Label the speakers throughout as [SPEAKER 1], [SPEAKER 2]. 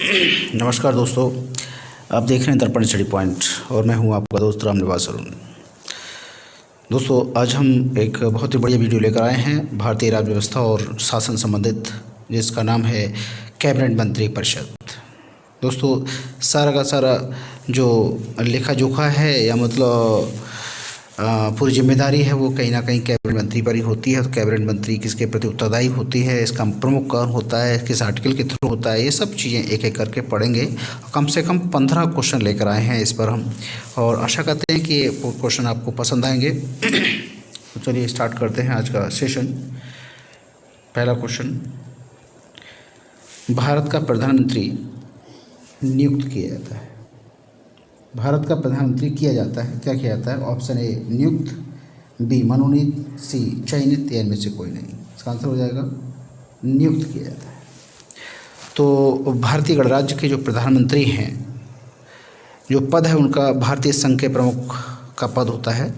[SPEAKER 1] नमस्कार दोस्तों, आप देख रहे हैं दर्पण स्टडी पॉइंट और मैं हूं आपका दोस्त रामनिवास अरुण। दोस्तों, आज हम एक बहुत ही बढ़िया वीडियो लेकर आए हैं भारतीय राज्य व्यवस्था और शासन संबंधित, जिसका नाम है कैबिनेट मंत्री परिषद। दोस्तों, सारा का सारा जो लेखा जोखा है या मतलब पूरी जिम्मेदारी है वो कहीं ना कहीं कैबिनेट मंत्री पर ही होती है। तो कैबिनेट मंत्री किसके प्रति उत्तरदायी होती है, इसका प्रमुख कौन होता है, किस आर्टिकल के थ्रू होता है, ये सब चीज़ें एक एक करके पढ़ेंगे। कम से कम 15 क्वेश्चन लेकर आए हैं इस पर हम, और आशा करते हैं कि ये क्वेश्चन आपको पसंद आएंगे। तो चलिए स्टार्ट करते हैं आज का सेशन। पहला क्वेश्चन, भारत का प्रधानमंत्री नियुक्त किया जाता है। भारत का प्रधानमंत्री किया जाता है, क्या किया जाता है? ऑप्शन ए नियुक्त, बी मनोनीत, सी चयनित, या इनमें से कोई नहीं। इसका आंसर हो जाएगा नियुक्त किया जाता है। तो भारतीय गणराज्य के जो प्रधानमंत्री हैं, जो पद है उनका भारतीय संघ के प्रमुख का पद होता है।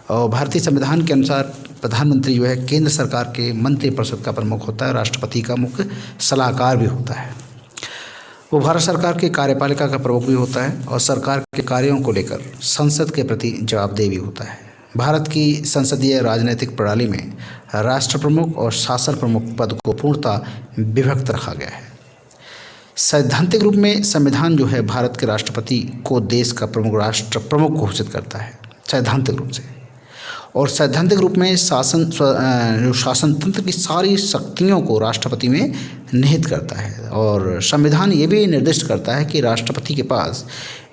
[SPEAKER 1] और भारतीय संविधान के अनुसार प्रधानमंत्री जो है केंद्र सरकार के मंत्रिपरिषद का प्रमुख होता है, राष्ट्रपति का मुख्य सलाहकार भी होता है। वो भारत सरकार की कार्यपालिका का प्रमुख भी होता है और सरकार के कार्यों को लेकर संसद के प्रति जवाबदेह भी होता है। भारत की संसदीय राजनीतिक प्रणाली में राष्ट्र प्रमुख और शासन प्रमुख पद को पूर्णतः विभक्त रखा गया है। सैद्धांतिक रूप में संविधान जो है भारत के राष्ट्रपति को देश का राष्ट्र प्रमुख घोषित करता है, सैद्धांतिक रूप से। और सैद्धांतिक रूप में जो शासन तंत्र की सारी शक्तियों को राष्ट्रपति में निहित करता है। और संविधान ये भी निर्दिष्ट करता है कि राष्ट्रपति के पास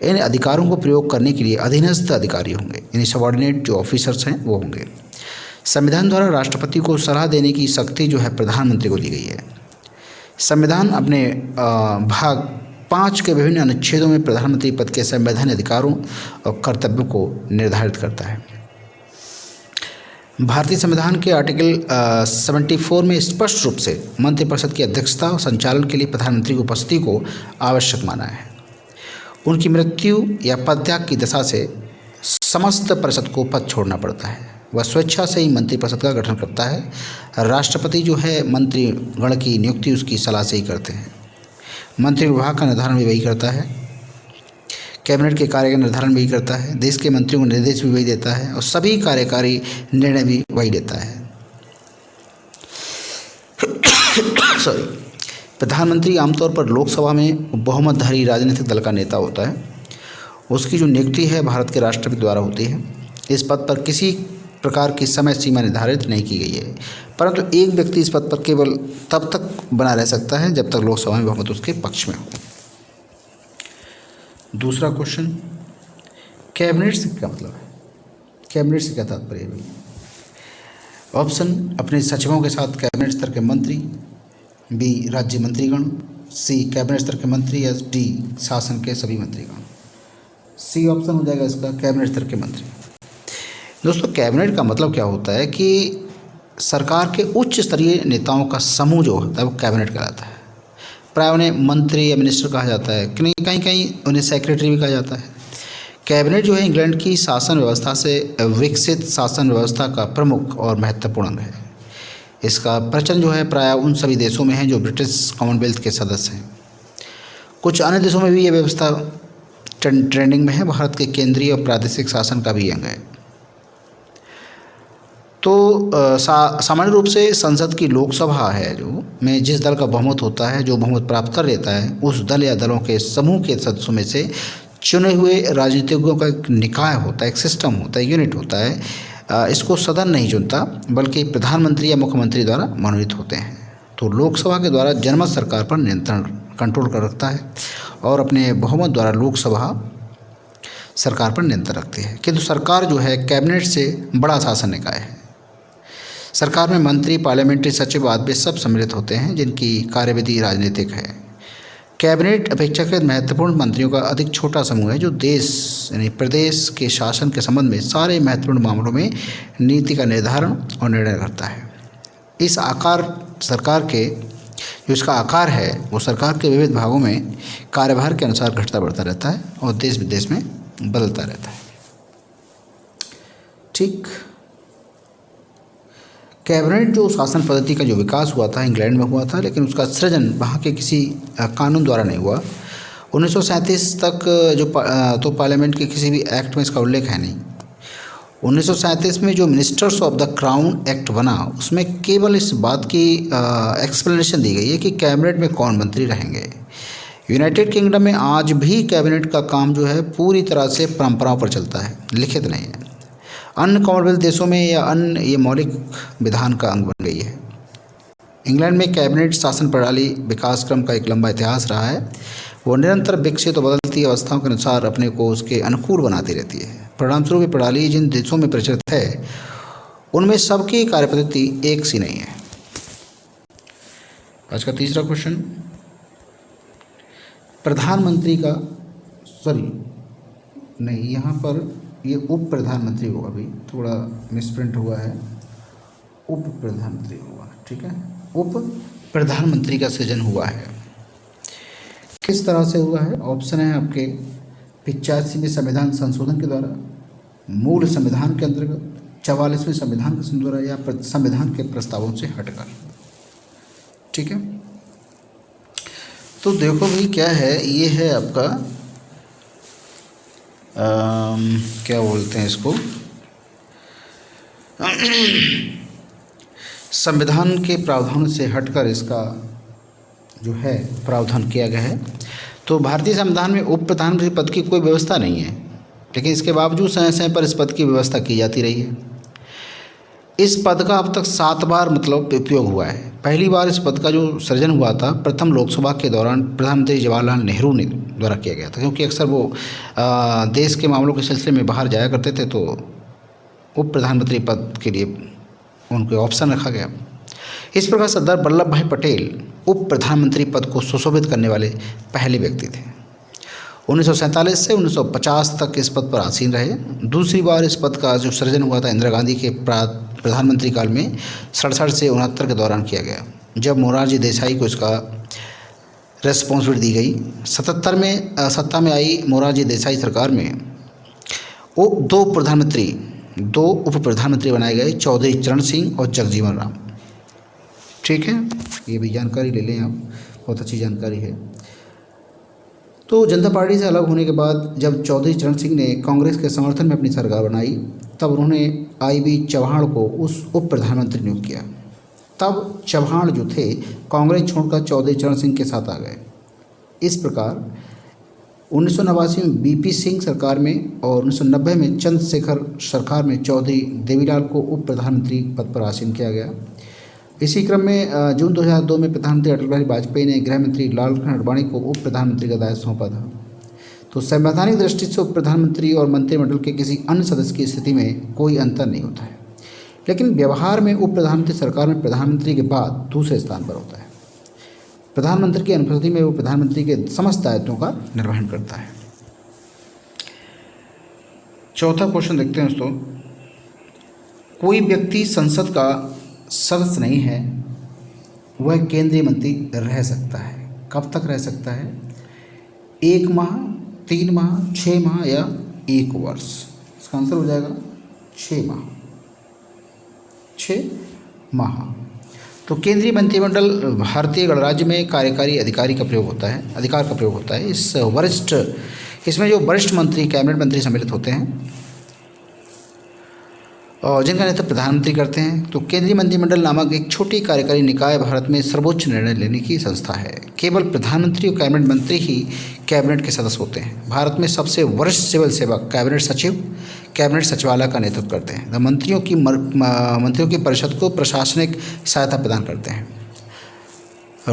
[SPEAKER 1] इन अधिकारों को प्रयोग करने के लिए अधीनस्थ अधिकारी होंगे, यानी सबॉर्डिनेट जो ऑफिसर्स हैं वो होंगे। संविधान द्वारा राष्ट्रपति को सलाह देने की शक्ति जो है प्रधानमंत्री को दी गई है। संविधान अपने भाग 5 के विभिन्न अनुच्छेदों में प्रधानमंत्री पद के संवैधानिक अधिकारों और कर्तव्यों को निर्धारित करता है। भारतीय संविधान के आर्टिकल 74 में स्पष्ट रूप से मंत्रिपरिषद की अध्यक्षता और संचालन के लिए प्रधानमंत्री की उपस्थिति को आवश्यक माना है। उनकी मृत्यु या पदत्याग की दशा से समस्त परिषद को पद छोड़ना पड़ता है। वह स्वेच्छा से ही मंत्रिपरिषद का गठन करता है। राष्ट्रपति जो है मंत्रीगण की नियुक्ति उसकी सलाह से ही करते हैं। मंत्री विभाग का निर्धारण भी वही करता है। कैबिनेट के कार्य का निर्धारण भी करता है। देश के मंत्रियों को निर्देश भी वही देता है और सभी कार्यकारी निर्णय भी वही लेता है। सॉरी, प्रधानमंत्री आमतौर पर लोकसभा में बहुमतधारी राजनीतिक दल का नेता होता है। उसकी जो नियुक्ति है भारत के राष्ट्रपति द्वारा होती है। इस पद पर किसी प्रकार की समय सीमा निर्धारित नहीं की गई है, परंतु एक व्यक्ति इस पद पर केवल तब तक बना रह सकता है जब तक लोकसभा में बहुमत उसके पक्ष में हो। दूसरा क्वेश्चन, कैबिनेट से क्या मतलब है? कैबिनेट से क्या तात्पर्य है? ऑप्शन, अपने सचिवों के साथ कैबिनेट स्तर के मंत्री, बी राज्य मंत्रीगण, सी कैबिनेट स्तर के मंत्री, या डी शासन के सभी मंत्रीगण। सी ऑप्शन हो जाएगा इसका, कैबिनेट स्तर के मंत्री। दोस्तों, कैबिनेट का मतलब क्या होता है कि सरकार के उच्च स्तरीय नेताओं का समूह जो होता है वो कैबिनेट कहलाता है। प्राय उन्हें मंत्री या मिनिस्टर कहा जाता है, कहीं कहीं उन्हें सेक्रेटरी भी कहा जाता है। कैबिनेट जो है इंग्लैंड की शासन व्यवस्था से विकसित शासन व्यवस्था का प्रमुख और महत्वपूर्ण अंग है। इसका प्रचलन जो है प्राय उन सभी देशों में है जो ब्रिटिश कॉमनवेल्थ के सदस्य हैं। कुछ अन्य देशों में भी ये व्यवस्था ट्रेंडिंग में है। भारत के केंद्रीय और प्रादेशिक शासन का भी अंग है। तो सामान्य रूप से संसद की लोकसभा है जो में जिस दल का बहुमत होता है, जो बहुमत प्राप्त कर लेता है, उस दल या दलों के समूह के सदस्यों में से चुने हुए राजनीतिज्ञों का एक निकाय होता है, एक सिस्टम होता है, यूनिट होता है। इसको सदन नहीं चुनता बल्कि प्रधानमंत्री या मुख्यमंत्री द्वारा मनोनीत होते हैं। तो लोकसभा के द्वारा जनमत सरकार पर नियंत्रण कंट्रोल कर रखता है और अपने बहुमत द्वारा लोकसभा सरकार पर नियंत्रण रखती है। किंतु सरकार जो है कैबिनेट से बड़ा शासन निकाय है। सरकार में मंत्री, पार्लियामेंट्री सचिव आदि सब सम्मिलित होते हैं जिनकी कार्यविधि राजनीतिक है। कैबिनेट अपेक्षाकृत महत्वपूर्ण मंत्रियों का अधिक छोटा समूह है जो देश यानी प्रदेश के शासन के संबंध में सारे महत्वपूर्ण मामलों में नीति का निर्धारण और निर्णय करता है। इस आकार सरकार के जो इसका आकार है वो सरकार के विविध भागों में कार्यभार के अनुसार घटता बढ़ता रहता है और देश विदेश में बदलता रहता है। ठीक, कैबिनेट जो शासन पद्धति का जो विकास हुआ था इंग्लैंड में हुआ था, लेकिन उसका सृजन वहाँ के किसी कानून द्वारा नहीं हुआ। 1937 तक तो पार्लियामेंट के किसी भी एक्ट में इसका उल्लेख है नहीं। 1937 में जो ministers of the crown act बना, उसमें केवल इस बात की एक्सप्लेनेशन दी गई है कि कैबिनेट में कौन मंत्री रहेंगे। यूनाइटेड किंगडम में आज भी कैबिनेट का काम जो है पूरी तरह से परंपराओं पर चलता है, लिखित नहीं है। अन्य कॉमनवेल्थ देशों में या अन्य ये मौलिक विधान का अंग बन गई है। इंग्लैंड में कैबिनेट शासन प्रणाली विकास क्रम का एक लंबा इतिहास रहा है। वो निरंतर विकसित और बदलती अवस्थाओं के अनुसार अपने को उसके अनुकूल बनाती रहती है। परिणामस्वरूप ये प्रणाली जिन देशों में प्रचलित है उनमें सबकी कार्यपद्धति एक सी नहीं है। आज का तीसरा क्वेश्चन, प्रधानमंत्री का यहाँ पर ये उप प्रधानमंत्री होगा, अभी थोड़ा मिसप्रिंट हुआ है, उप प्रधानमंत्री होगा, ठीक है। उप प्रधानमंत्री का सृजन हुआ है, किस तरह से हुआ है? ऑप्शन है आपके 85वें संविधान संशोधन के द्वारा, मूल संविधान के अंतर्गत, 44वें संविधान के द्वारा, या संविधान के प्रस्तावों से हटकर, ठीक है। तो देखो भाई क्या है, ये है आपका क्या बोलते हैं इसको, संविधान के प्रावधान से हटकर इसका जो है प्रावधान किया गया है। तो भारतीय संविधान में उप प्रधानमंत्री पद की कोई व्यवस्था नहीं है, लेकिन इसके बावजूद समय समय पर इस पद की व्यवस्था की जाती रही है। इस पद का अब तक 7 बार मतलब उपयोग हुआ है। पहली बार इस पद का जो सृजन हुआ था प्रथम लोकसभा के दौरान प्रधानमंत्री जवाहरलाल नेहरू ने द्वारा किया गया था, क्योंकि अक्सर वो देश के मामलों के सिलसिले में बाहर जाया करते थे, तो उप प्रधानमंत्री पद के लिए उनको ऑप्शन रखा गया। इस प्रकार सरदार वल्लभ भाई पटेल उप प्रधानमंत्री पद को सुशोभित करने वाले पहले व्यक्ति थे। 1947 से 1950 तक इस पद पर आसीन रहे। दूसरी बार इस पद का जो सृजन हुआ था इंदिरा गांधी के प्रधानमंत्री काल में 67 से 69 के दौरान किया गया, जब मोरारजी देसाई को इसका रेस्पॉन्सिबिलिटी दी गई। 77 में सत्ता में आई मोरारजी देसाई सरकार में वो 2 उप प्रधानमंत्री बनाए गए, चौधरी चरण सिंह और जगजीवन राम, ठीक है। ये भी जानकारी ले लें आप, बहुत अच्छी जानकारी है। तो जनता पार्टी से अलग होने के बाद जब चौधरी चरण सिंह ने कांग्रेस के समर्थन में अपनी सरकार बनाई, तब उन्होंने आई.बी. चौहान को उस उप प्रधानमंत्री नियुक्त किया। तब चौहान जो थे कांग्रेस छोड़कर चौधरी चरण सिंह के साथ आ गए। इस प्रकार 1989 में बी.पी. सिंह सरकार में और 1990 में चंद्रशेखर सरकार में चौधरी देवीलाल को उप प्रधानमंत्री पद पर आसीन किया गया। इसी क्रम में जून 2002 में प्रधानमंत्री अटल बिहारी वाजपेयी ने गृह मंत्री लालकृष्ण आडवाणी को उप प्रधानमंत्री का दायित्व सौंपा था। तो संवैधानिक दृष्टि से उप प्रधानमंत्री और मंत्रिमंडल के किसी अन्य सदस्य की स्थिति में कोई अंतर नहीं होता है, लेकिन व्यवहार में उप प्रधानमंत्री सरकार में प्रधानमंत्री के बाद दूसरे स्थान पर होता है। प्रधानमंत्री की अनुपस्थिति में वो प्रधानमंत्री के समस्त दायित्वों का निर्वहन करता है। चौथा क्वेश्चन देखते हैं दोस्तों, कोई व्यक्ति संसद का सदस्य नहीं है, वह केंद्रीय मंत्री रह सकता है। कब तक रह सकता है? 1 माह, 3 माह, 6 माह या 1 वर्ष? इसका आंसर हो जाएगा 6 माह। 6 माह। तो केंद्रीय मंत्रिमंडल भारतीय गणराज्य में कार्यकारी अधिकार का प्रयोग होता है। इसमें जो वरिष्ठ मंत्री, कैबिनेट मंत्री सम्मिलित होते हैं और जिनका नेतृत्व प्रधानमंत्री करते हैं। तो केंद्रीय मंत्रिमंडल नामक एक छोटी कार्यकारी निकाय भारत में सर्वोच्च निर्णय लेने की संस्था है। केवल प्रधानमंत्री और कैबिनेट मंत्री ही कैबिनेट के सदस्य होते हैं। भारत में सबसे वरिष्ठ सिविल सेवक कैबिनेट सचिव कैबिनेट सचिवालय का नेतृत्व करते हैं। मंत्रियों की परिषद को प्रशासनिक सहायता प्रदान करते हैं।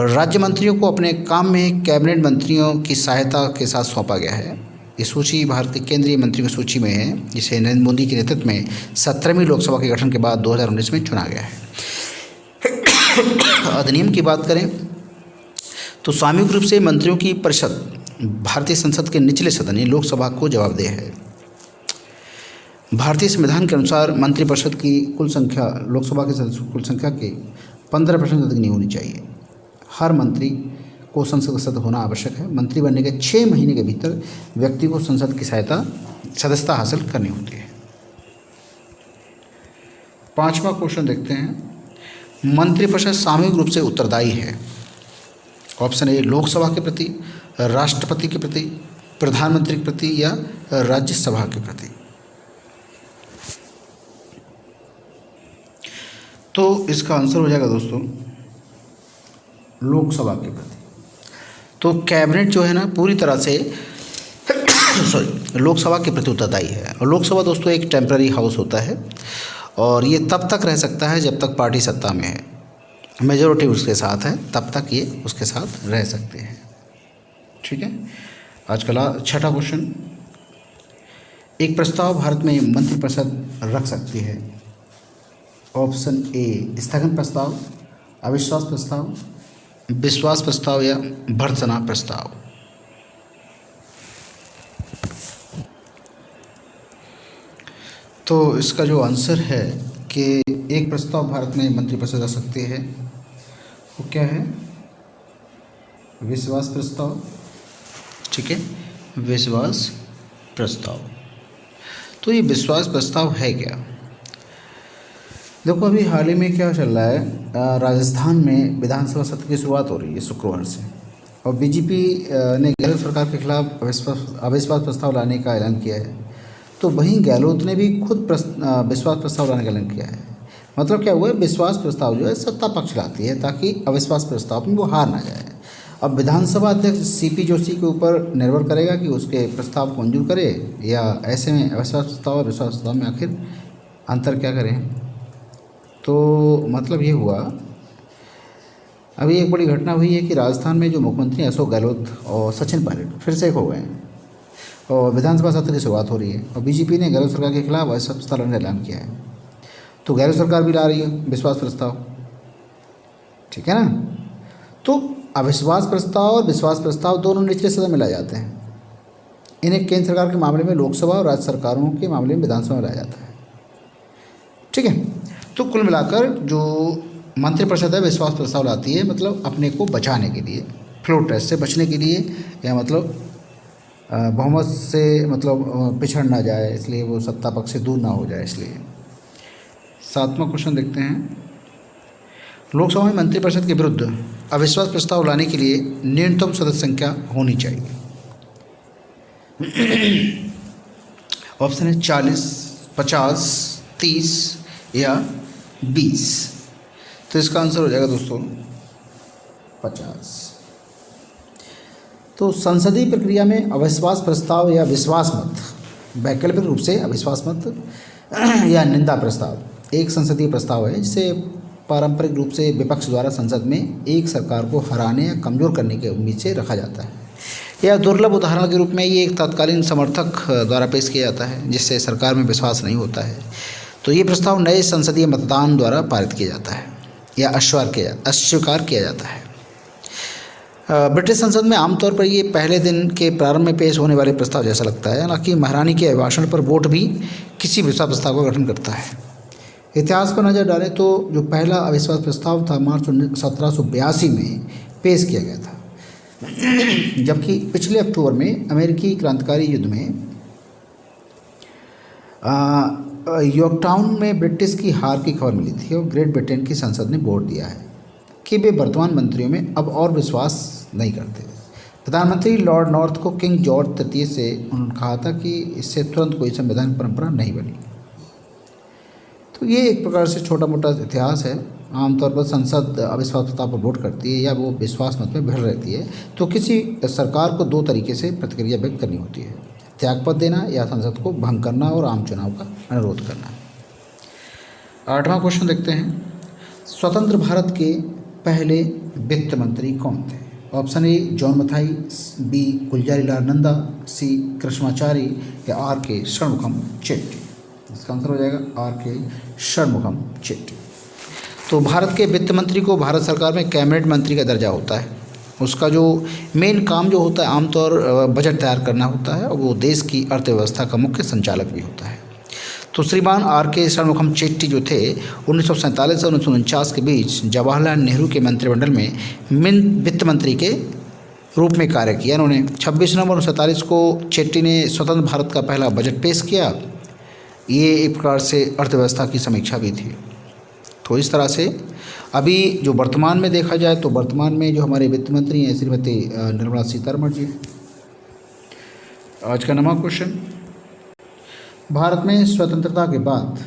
[SPEAKER 1] राज्य मंत्रियों को अपने काम में कैबिनेट मंत्रियों की सहायता के साथ सौंपा गया है। ये सूची भारत के केंद्रीय मंत्रियों की सूची में है, जिसे नरेंद्र मोदी के नेतृत्व में 17वीं लोकसभा के गठन के बाद 2019 में चुना गया है। अधिनियम की बात करें तो सामूहिक रूप से मंत्रियों की परिषद भारतीय संसद के निचले सदन लोकसभा को जवाबदेह है। भारतीय संविधान के अनुसार मंत्रिपरिषद की कुल संख्या लोकसभा के सदस्यों की कुल संख्या के 15% अधिक नहीं होनी चाहिए। हर मंत्री को संसद का सदस्य होना आवश्यक है। मंत्री बनने के 6 महीने के भीतर व्यक्ति को संसद की सदस्यता हासिल करनी होती है। 5वां क्वेश्चन देखते हैं, मंत्रिपरिषद सामूहिक रूप से उत्तरदायी है? ऑप्शन ए लोकसभा के प्रति, राष्ट्रपति के प्रति, प्रधानमंत्री के प्रति या राज्यसभा के प्रति। तो इसका आंसर हो जाएगा दोस्तों लोकसभा के प्रति। तो कैबिनेट जो है ना पूरी तरह से लोकसभा के प्रति उत्तरदायी है। और लोकसभा दोस्तों एक टेम्पररी हाउस होता है और ये तब तक रह सकता है जब तक पार्टी सत्ता में है, मेजोरिटी उसके साथ है तब तक ये उसके साथ रह सकते हैं। ठीक है, आज का छठा क्वेश्चन, एक प्रस्ताव भारत में मंत्रिपरिषद रख सकती है? ऑप्शन ए स्थगन प्रस्ताव, अविश्वास प्रस्ताव, विश्वास प्रस्ताव या भर्त्सना प्रस्ताव। तो इसका जो आंसर है कि एक प्रस्ताव भारत में मंत्रिपरिषद रख सकती है वो क्या है? विश्वास प्रस्ताव। ठीक है, विश्वास प्रस्ताव। तो ये विश्वास प्रस्ताव है क्या? देखो अभी हाल ही में क्या चल रहा है, राजस्थान में विधानसभा सत्र की शुरुआत हो रही है शुक्रवार से, और बीजेपी ने गहलोत सरकार के खिलाफ अविश्वास प्रस्ताव लाने का ऐलान किया है। तो वहीं गहलोत ने भी खुद विश्वास प्रस्ताव लाने का ऐलान किया है। मतलब क्या हुआ है, विश्वास प्रस्ताव जो है सत्ता पक्ष लाती है ताकि अविश्वास प्रस्ताव में वो हार ना जाए। अब विधानसभा अध्यक्ष सीपी जोशी के ऊपर निर्भर करेगा कि उसके प्रस्ताव को मंजूर करे या ऐसे में अविश्वास प्रस्ताव और विश्वास प्रस्ताव में आखिर अंतर क्या करें। तो मतलब ये हुआ, अभी एक बड़ी घटना हुई है कि राजस्थान में जो मुख्यमंत्री अशोक गहलोत और सचिन पायलट फिर से एक हो गए हैं और विधानसभा सत्र की शुरुआत हो रही है और बीजेपी ने गहलोत सरकार के खिलाफ अविश्वास प्रस्ताव लाने का ऐलान किया है। तो गहलोत सरकार भी ला रही है विश्वास प्रस्ताव, ठीक है ना। तो अविश्वास प्रस्ताव और विश्वास प्रस्ताव दोनों निचले सदन में लाए जाते हैं। इन्हें केंद्र सरकार के मामले में लोकसभा और राज्य सरकारों के मामले में विधानसभा में लाया जाता है। ठीक है, तो कुल मिलाकर जो मंत्रिपरिषद है विश्वास प्रस्ताव लाती है, मतलब अपने को बचाने के लिए, फ्लोर टेस्ट से बचने के लिए, या मतलब बहुमत से मतलब पिछड़ ना जाए, इसलिए वो सत्ता पक्ष से दूर ना हो जाए इसलिए। सातवां क्वेश्चन देखते हैं, लोकसभा में मंत्रिपरिषद के विरुद्ध अविश्वास प्रस्ताव लाने के लिए न्यूनतम सदस्य संख्या होनी चाहिए। ऑप्शन है 40, 50, 30 या 20। तो इसका आंसर हो जाएगा दोस्तों 50। तो संसदीय प्रक्रिया में अविश्वास प्रस्ताव या विश्वास मत, वैकल्पिक रूप से अविश्वास मत या निंदा प्रस्ताव एक संसदीय प्रस्ताव है जिसे पारंपरिक रूप से विपक्ष द्वारा संसद में एक सरकार को हराने या कमज़ोर करने की उम्मीद से रखा जाता है। यह दुर्लभ उदाहरण के रूप में ये एक तत्कालीन समर्थक द्वारा पेश किया जाता है जिससे सरकार में विश्वास नहीं होता है। तो ये प्रस्ताव नए संसदीय मतदान द्वारा पारित किया जाता है या अस्वीकार किया जाता है। ब्रिटिश संसद में आमतौर पर ये पहले दिन के प्रारंभ में पेश होने वाले प्रस्ताव जैसा लगता है, हालांकि महारानी के अभिभाषण पर वोट भी किसी विश्वास प्रस्ताव का गठन करता है। इतिहास पर नज़र डालें तो जो पहला अविश्वास प्रस्ताव था मार्च 1782 में पेश किया गया था, जबकि पिछले अक्टूबर में अमेरिकी क्रांतिकारी युद्ध में यॉर्कटाउन में ब्रिटिश की हार की खबर मिली थी और ग्रेट ब्रिटेन की संसद ने वोट दिया है कि वे वर्तमान मंत्रियों में अब और विश्वास नहीं करते। प्रधानमंत्री लॉर्ड नॉर्थ को किंग जॉर्ज तृतीय से उन्होंने कहा था कि इससे तुरंत कोई संवैधानिक परंपरा नहीं बनी। तो ये एक प्रकार से छोटा मोटा इतिहास है। आमतौर पर संसद अविश्वास प्रस्ताव पर वोट करती है या वो विश्वास मत में भर रहती है। तो किसी सरकार को दो तरीके से प्रतिक्रिया व्यक्त करनी होती है, त्यागपत्र देना या संसद को भंग करना और आम चुनाव का अनुरोध करना। 8वां क्वेश्चन देखते हैं, स्वतंत्र भारत के पहले वित्त मंत्री कौन थे? Option A John Mathai, B Gulzarilal Nanda, C Krishnachari या आर के षणमुखम चेट्टी। इसका आंसर हो जाएगा आर के षणमुखम चेट्टी। तो भारत के वित्त मंत्री को भारत सरकार में कैबिनेट मंत्री का दर्जा होता है। उसका जो मेन काम जो होता है आमतौर बजट तैयार करना होता है और वो देश की अर्थव्यवस्था का मुख्य संचालक भी होता है। तो श्रीमान आर के षणमुखम चेट्टी जो थे 1947 से 1949 के बीच जवाहरलाल नेहरू के मंत्रिमंडल में वित्त मंत्री के रूप में कार्य किया। इन्होंने 26 नवंबर 1947 को चेट्टी ने स्वतंत्र भारत का पहला बजट पेश किया। ये एक प्रकार से अर्थव्यवस्था की समीक्षा भी थी। तो इस तरह से अभी जो वर्तमान में देखा जाए तो वर्तमान में जो हमारे वित्त मंत्री हैं श्रीमती निर्मला सीतारमण जी। आज का नवा क्वेश्चन, भारत में स्वतंत्रता के बाद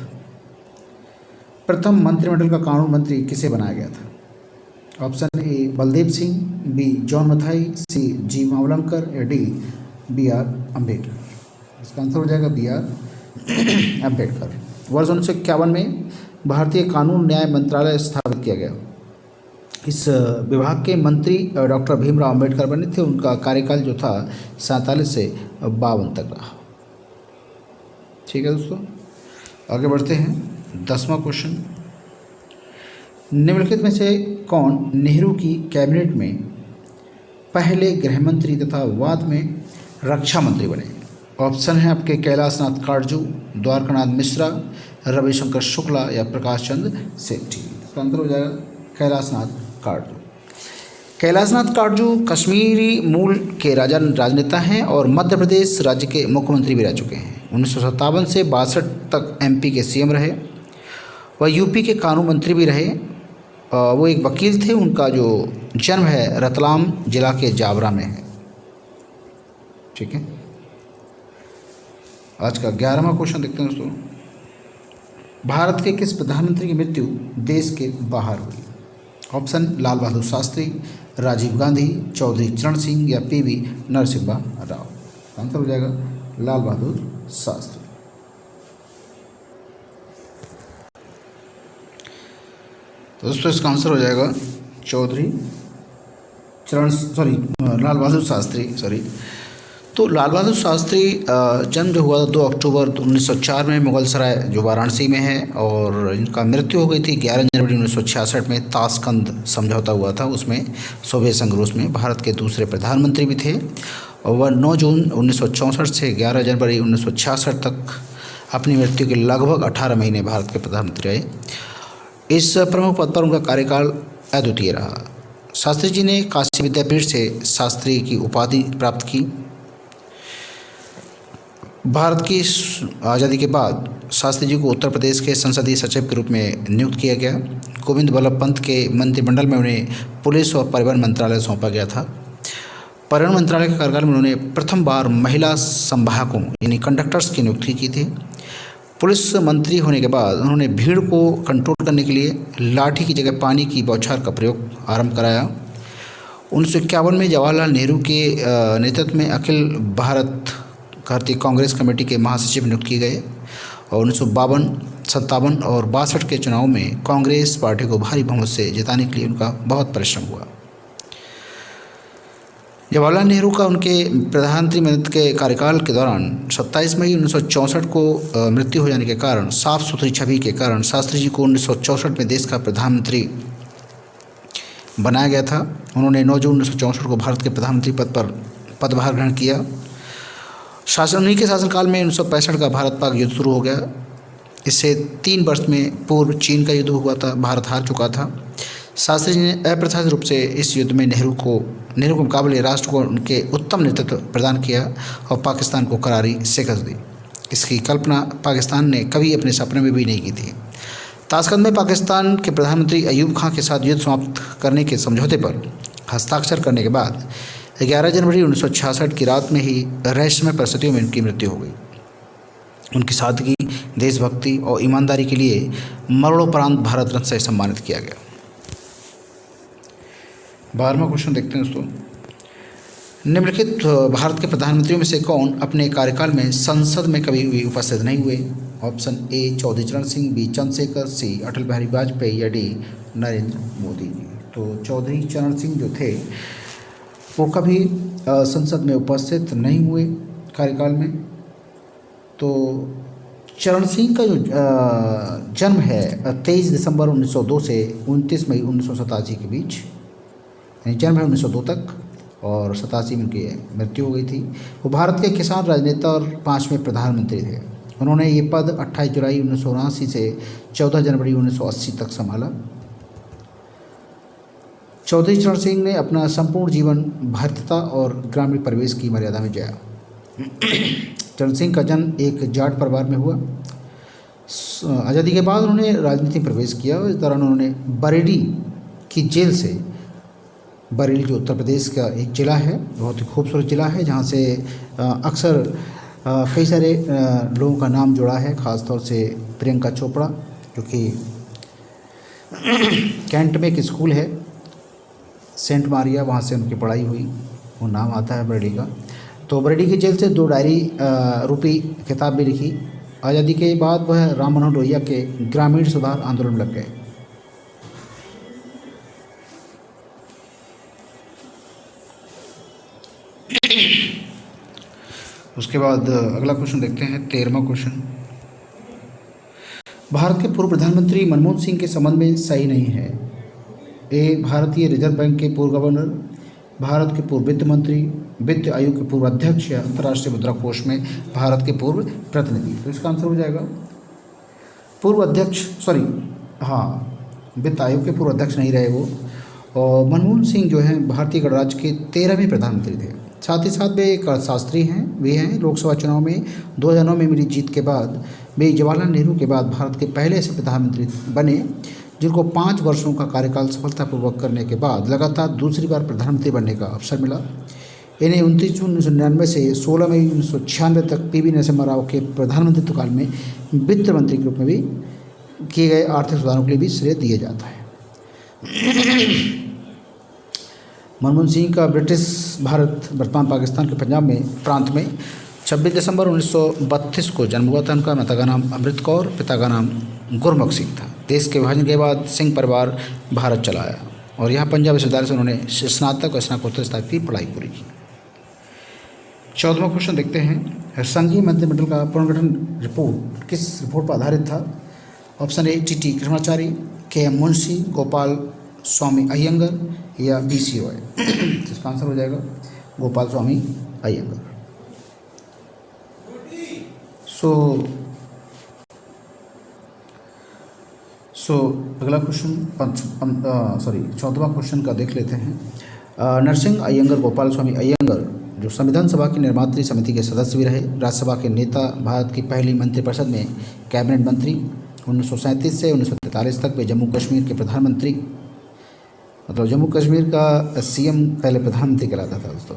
[SPEAKER 1] प्रथम मंत्रिमंडल का कानून मंत्री किसे बनाया गया था? Option A Baldev Singh, B John Mathai, C G Mavalankar या डी बी आर अम्बेडकर। इसका आंसर हो जाएगा बी आर अम्बेडकर। वर्ष 1951 में भारतीय कानून न्याय मंत्रालय स्थापित किया गया। इस विभाग के मंत्री डॉक्टर भीमराव अम्बेडकर बने थे। उनका कार्यकाल जो था 47 से 52 तक रहा। ठीक है दोस्तों, आगे बढ़ते हैं। 10वां क्वेश्चन, निम्नलिखित में से कौन नेहरू की कैबिनेट में पहले गृह मंत्री तथा बाद में रक्षा मंत्री बने? ऑप्शन है आपके कैलाशनाथ काटजू, द्वारकानाथ मिश्रा, रविशंकर शुक्ला या प्रकाश चंद्र सेठी। इसका आंसर हो जाएगा कैलाशनाथ काटजू। कैलाशनाथ काटजू कश्मीरी मूल के राजनेता हैं और मध्य प्रदेश राज्य के मुख्यमंत्री भी रह चुके हैं। 1957 से 62 तक एमपी के सीएम रहे। वह यूपी के कानून मंत्री भी रहे। वो एक वकील थे। उनका जो जन्म है रतलाम जिला के जावरा में है। ठीक है, आज का 11वां क्वेश्चन देखते हैं दोस्तों, भारत के किस प्रधानमंत्री की मृत्यु देश के बाहर हुई? ऑप्शन लाल बहादुर शास्त्री, राजीव गांधी, चौधरी चरण सिंह या पीवी नरसिम्हा राव। आंसर हो जाएगा लाल बहादुर शास्त्री। तो दोस्तों इसका आंसर हो जाएगा लाल बहादुर शास्त्री। तो लाल बहादुर शास्त्री जन्म जो हुआ था 2 अक्टूबर 1904 में मुगल सराय जो वाराणसी में है, और इनका मृत्यु हो गई थी 11 जनवरी 1966 में। ताशकंद समझौता हुआ था, उसमें सोवियत संघ रूस में भारत के दूसरे प्रधानमंत्री भी थे। और वह 9 जून 1964 से 11 जनवरी 1966 तक अपनी मृत्यु के लगभग 18 महीने भारत के प्रधानमंत्री रहे। इस प्रमुख पद पर उनका कार्यकाल अद्वितीय रहा। शास्त्री जी ने काशी विद्यापीठ से शास्त्री की उपाधि प्राप्त की। भारत की आज़ादी के बाद शास्त्री जी को उत्तर प्रदेश के संसदीय सचिव के रूप में नियुक्त किया गया। गोविंद बल्लभ पंत के मंत्रिमंडल में उन्हें पुलिस और परिवहन मंत्रालय सौंपा गया था। परिवहन मंत्रालय के कार्यकाल में उन्होंने प्रथम बार महिला संवाहकों यानी कंडक्टर्स की नियुक्ति की थी। पुलिस मंत्री होने के बाद उन्होंने भीड़ को कंट्रोल करने के लिए लाठी की जगह पानी की बौछार का प्रयोग आरंभ कराया। 1951 में जवाहरलाल नेहरू के नेतृत्व में अखिल भारत भारतीय कांग्रेस कमेटी के महासचिव नियुक्त किए गए। और 1952, 57 और 62 के चुनाव में कांग्रेस पार्टी को भारी बहुमत से जिताने के लिए उनका बहुत परिश्रम हुआ। जवाहरलाल नेहरू का उनके प्रधानमंत्री मंत्री के कार्यकाल के दौरान 27 मई 1964 को मृत्यु हो जाने के कारण, साफ सुथरी छवि के कारण शास्त्री जी को 1964 में देश का प्रधानमंत्री बनाया गया था। उन्होंने 9 जून 1964 को भारत के प्रधानमंत्री पद पर पदभार ग्रहण किया। उन्हीं के शासनकाल में 1965 का भारत पाक युद्ध शुरू हो गया। इससे 3 वर्ष में पूर्व चीन का युद्ध हुआ था, भारत हार चुका था। शास्त्री जी ने अप्रत्याशित रूप से इस युद्ध में नेहरू के मुकाबले राष्ट्र को उनके उत्तम नेतृत्व प्रदान किया और पाकिस्तान को करारी शिकस्त दी। इसकी कल्पना पाकिस्तान ने कभी अपने सपने में भी नहीं की थी। ताशकंद में पाकिस्तान के प्रधानमंत्री अयूब खां के साथ युद्ध समाप्त करने के समझौते पर हस्ताक्षर करने के बाद 11 जनवरी 1966 की रात में ही रहस्यमय परिस्थितियों में उनकी मृत्यु हो गई। उनकी सादगी, देशभक्ति और ईमानदारी के लिए मरणोपरांत भारत रत्न से सम्मानित किया गया। 12वां क्वेश्चन देखते हैं दोस्तों, निम्नलिखित भारत के प्रधानमंत्रियों में से कौन अपने कार्यकाल में संसद में कभी भी उपस्थित नहीं हुए? ऑप्शन ए चौधरी चरण सिंह, बी चंद्रशेखर, सी अटल बिहारी वाजपेयी या डी नरेंद्र मोदी जी। तो चौधरी चरण सिंह जो थे वो कभी संसद में उपस्थित नहीं हुए कार्यकाल में। तो चरण सिंह का जो जन्म है 23 दिसंबर 1902 से 29 मई 1987 के बीच, यानी जन्म है 1902 तक और 87 में उनकी मृत्यु हो गई थी। वो भारत के किसान राजनेता और 5वें प्रधानमंत्री थे। उन्होंने ये पद 28 जुलाई 1979 से 14 जनवरी 1980 तक संभाला। चौधरी चरण सिंह ने अपना संपूर्ण जीवन भारतीयता और ग्रामीण परिवेश की मर्यादा में जिया। चरण सिंह का जन्म एक जाट परिवार में हुआ। आज़ादी के बाद उन्होंने राजनीति में प्रवेश किया और इस दौरान उन्होंने बरेली की जेल से, बरेली जो उत्तर प्रदेश का एक ज़िला है, बहुत ही खूबसूरत ज़िला है जहाँ से अक्सर कई सारे लोगों का नाम जुड़ा है, ख़ास तौर से प्रियंका चोपड़ा, जो कि कैंट में एक स्कूल है सेंट मारिया, वहाँ से उनकी पढ़ाई हुई, वो नाम आता है बरेली का। तो बरेली की जेल से 2 डायरी रूपी किताब भी लिखी। आज़ादी के बाद वह राम मनोहर लोहिया के ग्रामीण सुधार आंदोलन में लग गए। उसके बाद अगला क्वेश्चन देखते हैं, 13वां क्वेश्चन। भारत के पूर्व प्रधानमंत्री मनमोहन सिंह के संबंध में सही नहीं है। ए, भारतीय रिजर्व बैंक के पूर्व गवर्नर, भारत के पूर्व वित्त मंत्री, वित्त आयोग के पूर्व अध्यक्ष, या अंतर्राष्ट्रीय मुद्रा कोष में भारत के पूर्व प्रतिनिधि। तो इसका आंसर हो जाएगा पूर्व अध्यक्ष, वित्त आयोग के पूर्व अध्यक्ष नहीं रहे वो। और मनमोहन सिंह जो हैं भारतीय गणराज्य के 13वें प्रधानमंत्री थे। साथ ही साथ वे एक अर्थशास्त्री हैं। वे हैं लोकसभा चुनाव में 2009 में मिली जीत के बाद वे जवाहरलाल नेहरू के बाद भारत के पहले ऐसे प्रधानमंत्री बने जिनको 5 वर्षों का कार्यकाल सफलतापूर्वक करने के बाद लगातार दूसरी बार प्रधानमंत्री बनने का अवसर मिला। इन्हें 29 जून 1999 से 16 मई 1996 तक पीवी नरसिम्हा राव के प्रधानमंत्रित्व काल में वित्त मंत्री के रूप में भी किए गए आर्थिक सुधारों के लिए भी श्रेय दिया जाता है। मनमोहन सिंह का ब्रिटिश भारत वर्तमान पाकिस्तान के पंजाब में प्रांत में 26 दिसंबर 1932 को जन्म हुआ था। उनका माता का नाम अमृत कौर, पिता का नाम गुरमुख सिंह था। देश के विभाजन के बाद सिंह परिवार भारत चला आया और यहाँ पंजाब विश्वविद्यालय से उन्होंने स्नातक और स्नातकोत्तर स्तर की पढ़ाई पूरी की। 14वां क्वेश्चन देखते हैं, संघीय मंत्रिमंडल का पुनर्गठन रिपोर्ट किस रिपोर्ट पर आधारित था। Option A T Krishnachari, K M. Munshi, Gopal Swami Ayyangar, या बी.सी. रॉय। इसका आंसर हो जाएगा गोपाल स्वामी अयंगर। सो अगला क्वेश्चन 14वां क्वेश्चन का देख लेते हैं। नरसिंह अयंगर, गोपाल स्वामी अयंगर जो संविधान सभा की निर्मात्री समिति के सदस्य भी रहे, राज्यसभा के नेता, भारत की पहली मंत्रिपरिषद में कैबिनेट मंत्री, 1937 से 1943 तक वे जम्मू कश्मीर के प्रधानमंत्री, मतलब जम्मू कश्मीर का सीएम पहले प्रधानमंत्री कहलाता था दोस्तों।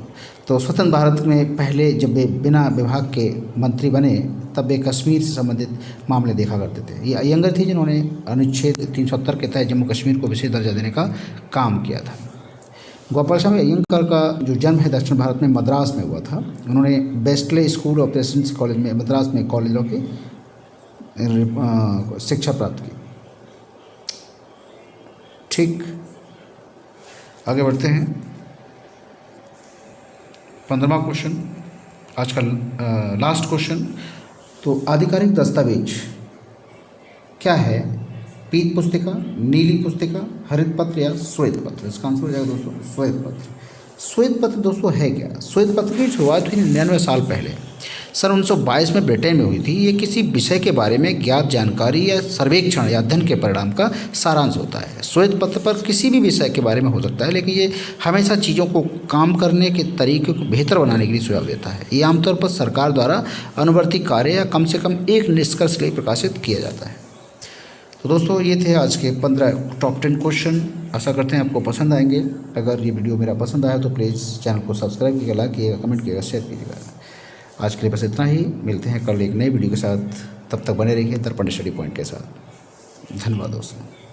[SPEAKER 1] तो स्वतंत्र भारत में पहले जब वे बिना विभाग के मंत्री बने तब वे कश्मीर से संबंधित मामले देखा करते थे। ये अयंगर थी जिन्होंने अनुच्छेद 370 के तहत जम्मू कश्मीर को विशेष दर्जा देने का काम किया था। गोपाल स्वामी अयंगर का जो जन्म है दक्षिण भारत में मद्रास में हुआ था। उन्होंने बेस्टले स्कूल ऑफ प्रेसिडेंसी कॉलेज में मद्रास में कॉलेज लॉ की शिक्षा प्राप्त की। ठीक, आगे बढ़ते हैं। 15वां क्वेश्चन, आज का लास्ट क्वेश्चन। तो आधिकारिक दस्तावेज क्या है। पीत पुस्तिका, नीली पुस्तिका, हरित पत्र या श्वेत पत्र। इसका आंसर हो जाएगा दोस्तों श्वेत पत्र। श्वेत पत्र दोस्तों है क्या। श्वेत पत्र की शुरुआत हुई 99 साल पहले सन 1922 में ब्रिटेन में हुई थी। ये किसी विषय के बारे में ज्ञात जानकारी या सर्वेक्षण या अध्ययन के परिणाम का सारांश होता है। श्वेत पत्र पर किसी भी विषय के बारे में हो सकता है, लेकिन ये हमेशा चीज़ों को काम करने के तरीके को बेहतर बनाने के लिए सुझाव देता है। ये आमतौर पर सरकार द्वारा अनुवर्ती कार्य या कम से कम एक निष्कर्ष के लिए प्रकाशित किया जाता है। तो दोस्तों ये थे आज के 15 टॉप 10 क्वेश्चन। आशा करते हैं आपको पसंद आएंगे। अगर ये वीडियो मेरा पसंद आया तो प्लीज़ चैनल को सब्सक्राइब कीजिएगा, लाइक कीजिएगा, कमेंट कीजिएगा, शेयर कीजिएगा। आज के लिए बस इतना ही। मिलते हैं कल एक नई वीडियो के साथ। तब तक बने रहिए दर्पण स्टडी पॉइंट के साथ। धन्यवाद दोस्तों।